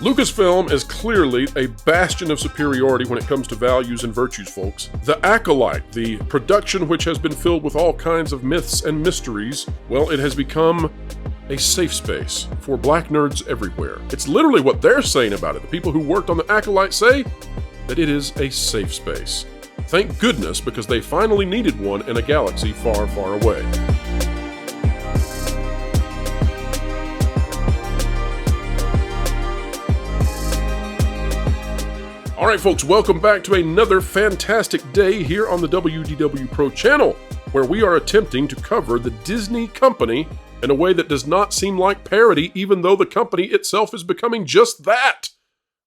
Lucasfilm is clearly a bastion of superiority when it comes to values and virtues, folks. The Acolyte, the production which has been filled with all kinds of myths and mysteries, well, it has become a safe space for black nerds everywhere. It's literally what they're saying about it. The people who worked on the Acolyte say that it is a safe space. Thank goodness, because they finally needed one in a galaxy far, far away. All right, folks, welcome back to another fantastic day here on the WDW Pro channel, where we are attempting to cover the Disney company in a way that does not seem like parody, even though the company itself is becoming just that.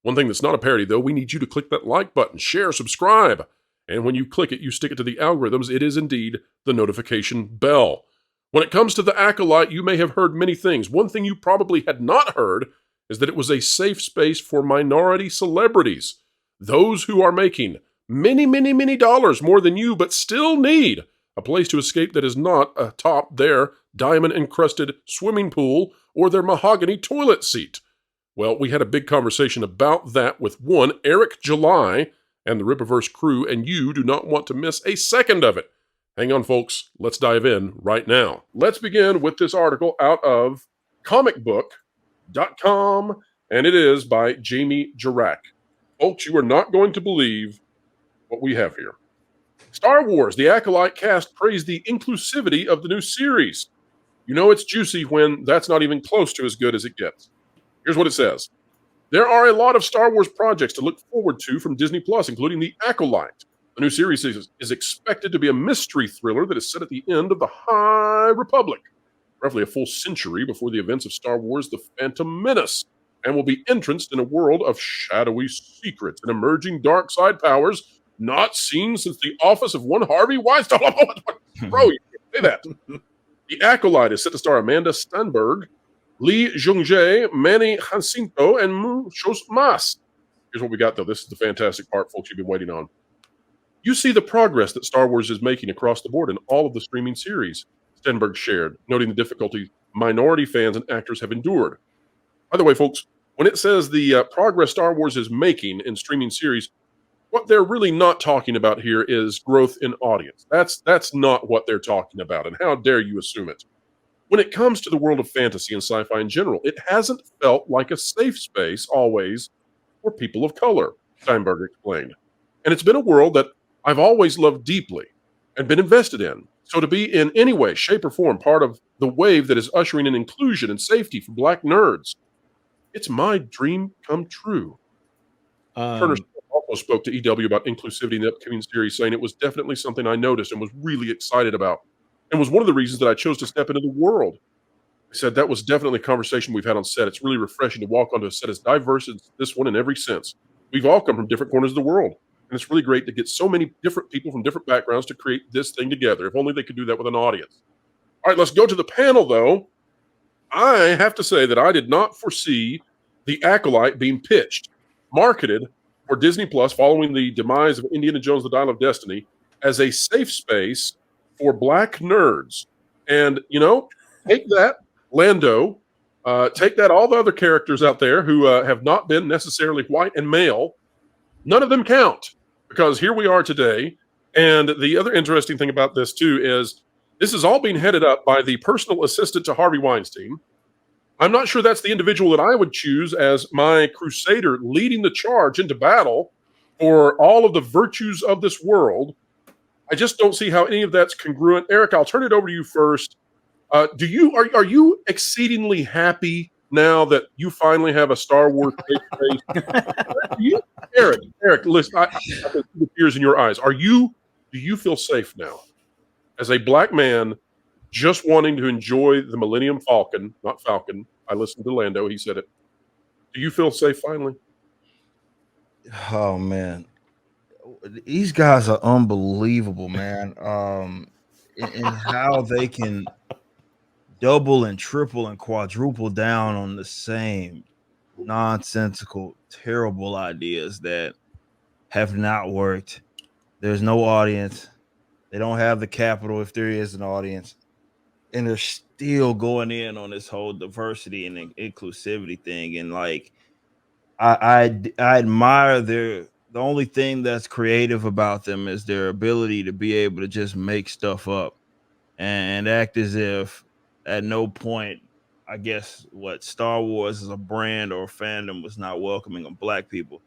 One thing that's not a parody, though, we need you to click that like button, share, subscribe, and when you click it, you stick it to the algorithms. It is indeed the notification bell. When it comes to the Acolyte, you may have heard many things. One thing you probably had not heard is that it was a safe space for minority celebrities. Those who are making many dollars more than you, but still need a place to escape that is not atop their diamond-encrusted swimming pool or their mahogany toilet seat. Well, we had a big conversation about that with one, Eric July, and the Rippaverse crew, and you do not want to miss a second of it. Hang on, folks. Let's dive in right now. Let's begin with this article out of comicbook.com, and it is by Jamie Jirak. Folks, you are not going to believe what we have here. Star Wars, the Acolyte cast praised the inclusivity of the new series. You know it's juicy when that's not even close to as good as it gets. Here's what it says. There are a lot of Star Wars projects to look forward to from Disney Plus, including the Acolyte. The new series is expected to be a mystery thriller that is set at the end of the High Republic, roughly a full century before the events of Star Wars The Phantom Menace, and will be entranced in a world of shadowy secrets and emerging dark side powers not seen since the office of one Harvey Weinstein. Bro, you can't say that. The Acolyte is set to star Amanda Stenberg, Lee Jung-jae, Manny Jacinto, and Muchos Mas. Here's what we got, though. This is the fantastic part, folks, you've been waiting on. You see the progress that Star Wars is making across the board in all of the streaming series, Stenberg shared, noting the difficulty minority fans and actors have endured. By the way, folks, when it says the progress Star Wars is making in streaming series, what they're really not talking about here is growth in audience. That's not what they're talking about, and how dare you assume it. When it comes to the world of fantasy and sci-fi in general, it hasn't felt like a safe space always for people of color, Steinberg explained. And it's been a world that I've always loved deeply and been invested in. So to be in any way, shape, or form part of the wave that is ushering in inclusion and safety for black nerds, it's my dream come true. Turner also spoke to EW about inclusivity in the upcoming series, saying it was definitely something I noticed and was really excited about, and was one of the reasons that I chose to step into the world. He said that was definitely a conversation we've had on set. It's really refreshing to walk onto a set as diverse as this one in every sense. We've all come from different corners of the world, and it's really great to get so many different people from different backgrounds to create this thing together. If only they could do that with an audience. All right, let's go to the panel, though. I have to say that I did not foresee the Acolyte being pitched, marketed for Disney Plus following the demise of Indiana Jones: The Dial of Destiny as a safe space for black nerds. And, you know, take that, Lando, take that, all the other characters out there who have not been necessarily white and male. None of them count, because here we are today. And the other interesting thing about this, too, is this is all being headed up by the personal assistant to Harvey Weinstein. I'm not sure that's the individual that I would choose as my crusader leading the charge into battle for all of the virtues of this world. I just don't see how any of that's congruent. Eric, I'll turn it over to you first. Are you exceedingly happy now that you finally have a Star Wars face? Eric, listen, I can see the tears in your eyes. Do you feel safe now as a black man just wanting to enjoy the Millennium Falcon, not Falcon? I listened to Lando. He said it. Do you feel safe finally? Oh, man. These guys are unbelievable, man. And how they can double and triple and quadruple down on the same nonsensical, terrible ideas that have not worked. There's no audience. They don't have the capital if there is an audience. And they're still going in on this whole diversity and inclusivity thing. And like, I admire the only thing that's creative about them is their ability to be able to just make stuff up and act as if at no point, I guess, what Star Wars as a brand or fandom was not welcoming of black people.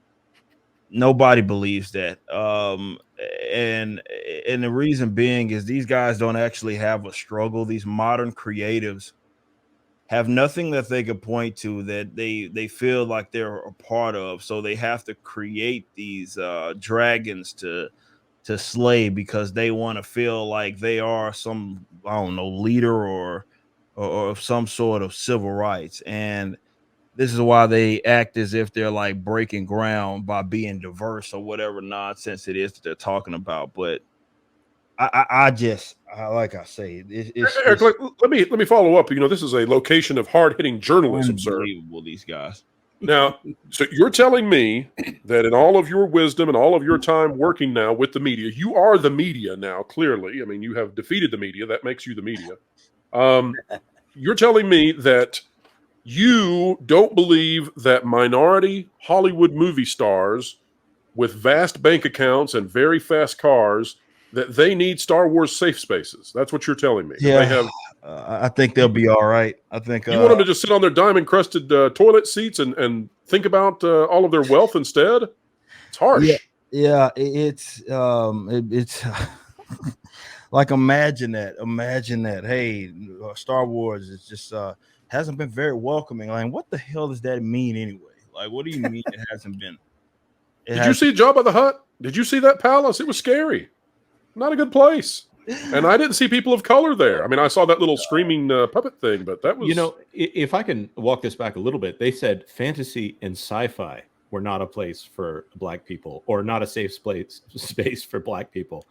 Nobody believes that. And the reason being is these guys don't actually have a struggle. These modern creatives have nothing that they could point to that they feel like they're a part of. So they have to create these dragons to slay because they want to feel like they are some, I don't know, leader or of some sort of civil rights. And this is why they act as if they're like breaking ground by being diverse or whatever nonsense it is that they're talking about. But I just like I say, Eric, it's let me follow up. This is a location of hard hitting journalism, sir. unbelievable, these guys. Now, so you're telling me that in all of your wisdom and all of your time working now with the media, you are the media now, clearly. I mean, you have defeated the media. That makes you the media. You're telling me that you don't believe that minority Hollywood movie stars with vast bank accounts and very fast cars, that they need Star Wars safe spaces. That's what you're telling me. Yeah, They have. I think they'll be all right. I think You want them to just sit on their diamond-crusted toilet seats and think about all of their wealth instead? It's harsh. yeah, it's like imagine that. Hey, Star Wars is just hasn't been very welcoming. Like, what the hell does that mean anyway? Like, what do you mean it hasn't been? Did you see Jabba the Hutt? Did you see that palace? It was scary. Not a good place. And I didn't see people of color there. I mean, I saw that little screaming puppet thing, but that was... if I can walk this back a little bit, they said fantasy and sci-fi were not a place for black people, or not a safe space for black people.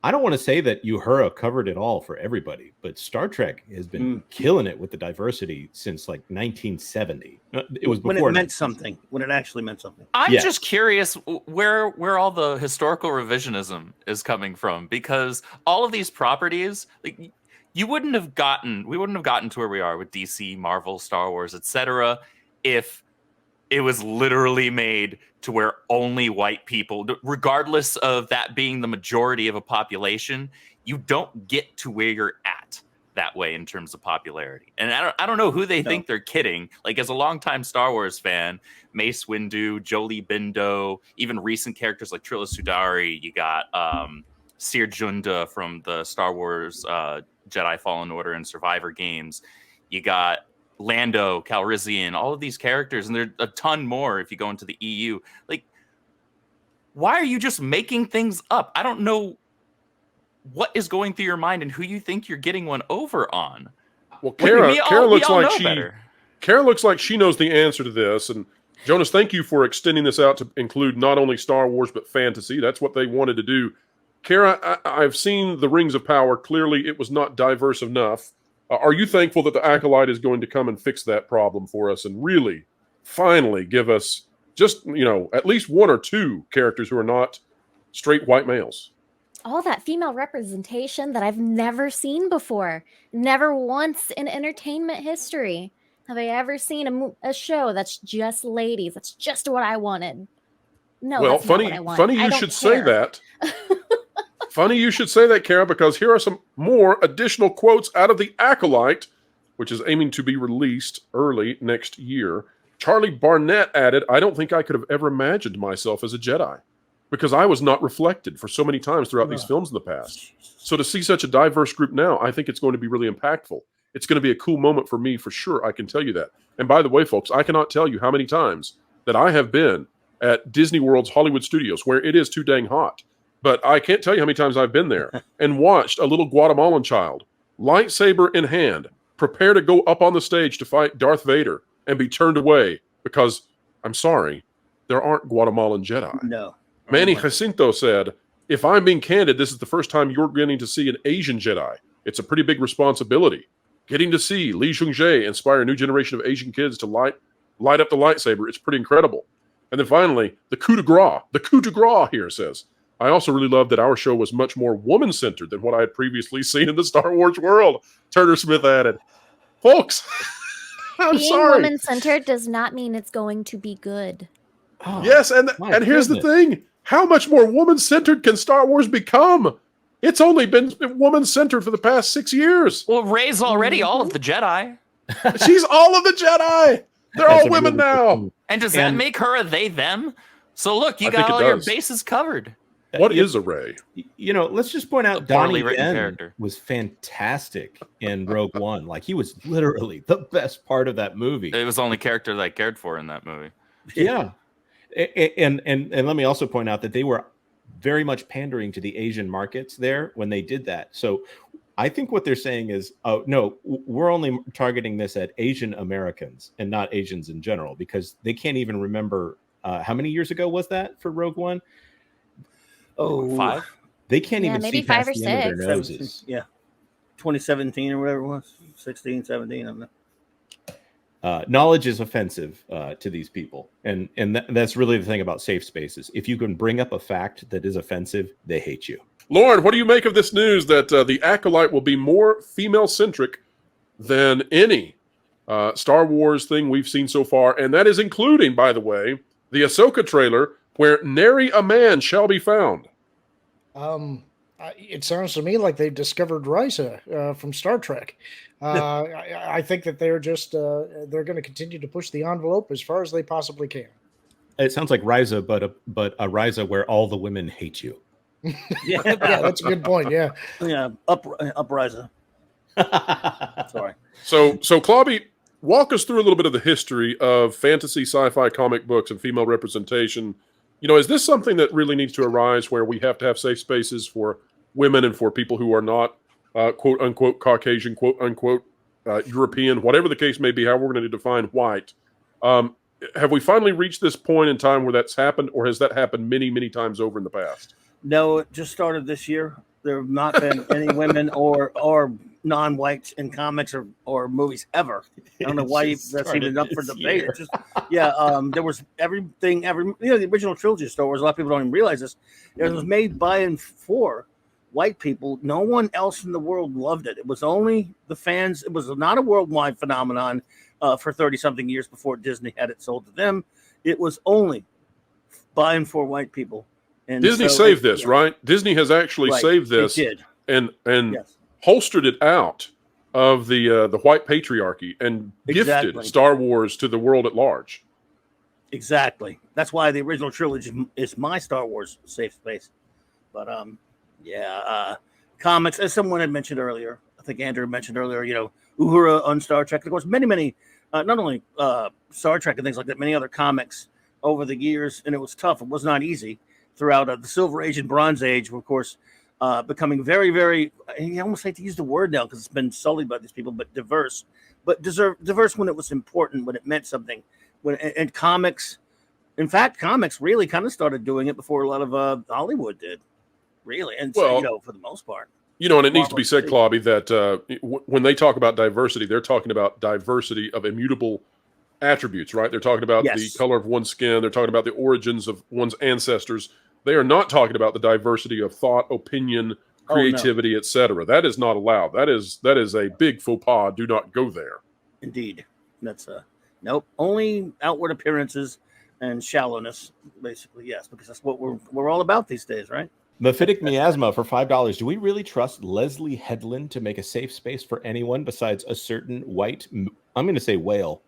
I don't want to say that Uhura covered it all for everybody, but Star Trek has been killing it with the diversity since like 1970. It was before when it meant something, when it actually meant something. I'm just curious where all the historical revisionism is coming from, because all of these properties, like, we wouldn't have gotten to where we are with DC, Marvel, Star Wars, etc., if it was literally made to where only white people, regardless of that being the majority of a population, you don't get to where you're at that way in terms of popularity. And I don't know who they think they're kidding. Like, as a longtime Star Wars fan, Mace Windu, Jolie Bindo, even recent characters like Trilla Sudari, you got Seer Junda from the Star Wars Jedi Fallen Order and Survivor games. You got Lando, Calrissian, all of these characters, and there's a ton more if you go into the EU. Like, why are you just making things up? I don't know what is going through your mind and who you think you're getting one over on. Well, Kara looks like she knows the answer to this. And Jonas, thank you for extending this out to include not only Star Wars but fantasy. That's what they wanted to do. Kara, I've seen the Rings of Power. Clearly, it was not diverse enough. Are you thankful that the Acolyte is going to come and fix that problem for us and really, finally give us just, at least one or two characters who are not straight white males? All that female representation that I've never seen before. Never once in entertainment history have I ever seen a show that's just ladies. That's just what I wanted. No, well, that's funny, not what I want. funny you should say that. Funny you should say that, Kara, because here are some more additional quotes out of The Acolyte, which is aiming to be released early next year. Charlie Barnett added, "I don't think I could have ever imagined myself as a Jedi because I was not reflected for so many times throughout these films in the past. So to see such a diverse group now, I think it's going to be really impactful. It's going to be a cool moment for me for sure, I can tell you that. And by the way, folks, I cannot tell you how many times that I have been at Disney World's Hollywood Studios where it is too dang hot. But I can't tell you how many times I've been there and watched a little Guatemalan child, lightsaber in hand, prepare to go up on the stage to fight Darth Vader and be turned away because, I'm sorry, there aren't Guatemalan Jedi." No. Manny Jacinto said, "If I'm being candid, this is the first time you're getting to see an Asian Jedi. It's a pretty big responsibility. Getting to see Li Shungjie inspire a new generation of Asian kids to light up the lightsaber, it's pretty incredible." And then finally, the coup de grace here says, "I also really love that our show was much more woman-centered than what I had previously seen in the Star Wars world," Turner Smith added. Folks, I'm Being sorry. woman-centered does not mean it's going to be good. Oh, Yes, and my here's the goodness. thing. How much more woman-centered can Star Wars become? It's only been woman-centered for the past 6 years. Well, Rey's already all of the Jedi. She's all of the Jedi. They're That's all a women really good now. point. And does that And- make her a they them? So look, you I got think it all your does. bases covered. What You- is a Rey? Let's just point out A poorly Donnie written Yen character. was fantastic in Rogue One. Like, he was literally the best part of that movie. It was the only character that I cared for in that movie. Yeah. And let me also point out that they were very much pandering to the Asian markets there when they did that. So I think what they're saying is, oh, no, we're only targeting this at Asian Americans and not Asians in general, because they can't even remember how many years ago was that for Rogue One? Oh, 5? They can't Yeah, even maybe see past 5 or the end of their 6. noses. Yeah. 2017 or whatever it was. 16, 17. I don't know. Knowledge is offensive to these people, and that's really the thing about safe spaces. If you can bring up a fact that is offensive, they hate you. Lauren, what do you make of this news that the Acolyte will be more female-centric than any Star Wars thing we've seen so far? And that is including, by the way, the Ahsoka trailer where nary a man shall be found. It sounds to me like they've discovered Risa from Star Trek. I think that they're just they're going to continue to push the envelope as far as they possibly can. It sounds like Ryza, but a Ryza where all the women hate you. Yeah, that's a good point. Yeah. Yeah, Upriser. Sorry. So Clauby, walk us through a little bit of the history of fantasy, sci-fi comic books and female representation. Is this something that really needs to arise where we have to have safe spaces for women and for people who are not quote unquote Caucasian, quote unquote European, whatever the case may be, how we're going to define white? Have we finally reached this point in time where that's happened, or has that happened many, many times over in the past? No, it just started this year. There have not been any women or non-whites in comics or movies ever. I don't know why that's even up for debate. It's just, there was the original trilogy of Star Wars. A lot of people don't even realize this. It was made by and for white people. No one else in the world loved it. It was only the fans. It was not a worldwide phenomenon for 30-something years before Disney had it sold to them. It was only by and for white people. And Disney saved this, right? Disney has actually saved this and yes. holstered it out of the white patriarchy and gifted Star Wars to the world at large. Exactly. That's why the original trilogy is my Star Wars safe space. But comics, as someone had mentioned earlier, I think Andrew mentioned earlier, Uhura on Star Trek. Of course, many, not only Star Trek and things like that, many other comics over the years, and it was tough. It was not easy throughout the Silver Age and Bronze Age, of course, becoming very, very, I almost hate to use the word now because it's been sullied by these people, but diverse. But diverse when it was important, when it meant something. And comics, in fact, comics really kind of started doing it before a lot of Hollywood did, really. And so, for the most part. And it needs to be said, Clauby, that when they talk about diversity, they're talking about diversity of immutable attributes, right? They're talking about the color of one's skin. They're talking about the origins of one's ancestors. They are not talking about the diversity of thought, opinion, creativity, etc. That is not allowed. That is a big faux pas. Do not go there. Indeed. That's nope. Only outward appearances and shallowness, basically, yes, because that's what we're all about these days, right? Mephitic Miasma for $5. Do we really trust Leslie Headland to make a safe space for anyone besides a certain white, I'm going to say whale?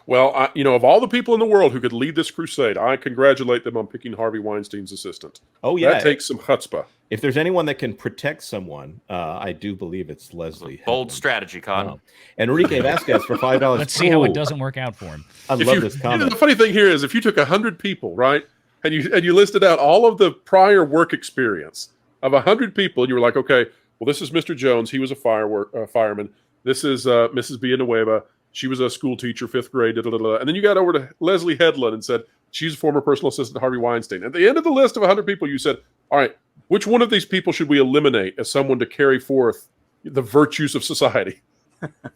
Well, of all the people in the world who could lead this crusade, I congratulate them on picking Harvey Weinstein's assistant. Oh, yeah. That takes some chutzpah. If there's anyone that can protect someone, I do believe it's Leslie. Bold strategy, Con. Enrique Vasquez for $5. Let's see how it doesn't work out for him. I love this comment. The funny thing here is if you took 100 people, right, and you listed out all of the prior work experience of 100 people, and you were like, okay, well, this is Mr. Jones. He was a fireman. This is Mrs. Villanueva. She was a school teacher, 5th grade, and then you got over to Leslie Headland and said, she's a former personal assistant to Harvey Weinstein. At the end of the list of 100 people, you said, all right, which one of these people should we eliminate as someone to carry forth the virtues of society?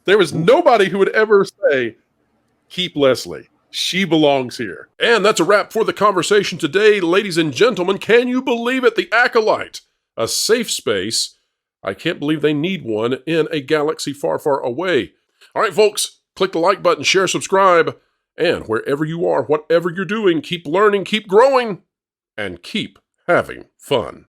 There was nobody who would ever say, keep Leslie. She belongs here. And that's a wrap for the conversation today, ladies and gentlemen. Can you believe it? The Acolyte, a safe space I can't believe they need one in a galaxy far, far away. All right, folks, click the like button, share, subscribe, and wherever you are, whatever you're doing, keep learning, keep growing, and keep having fun.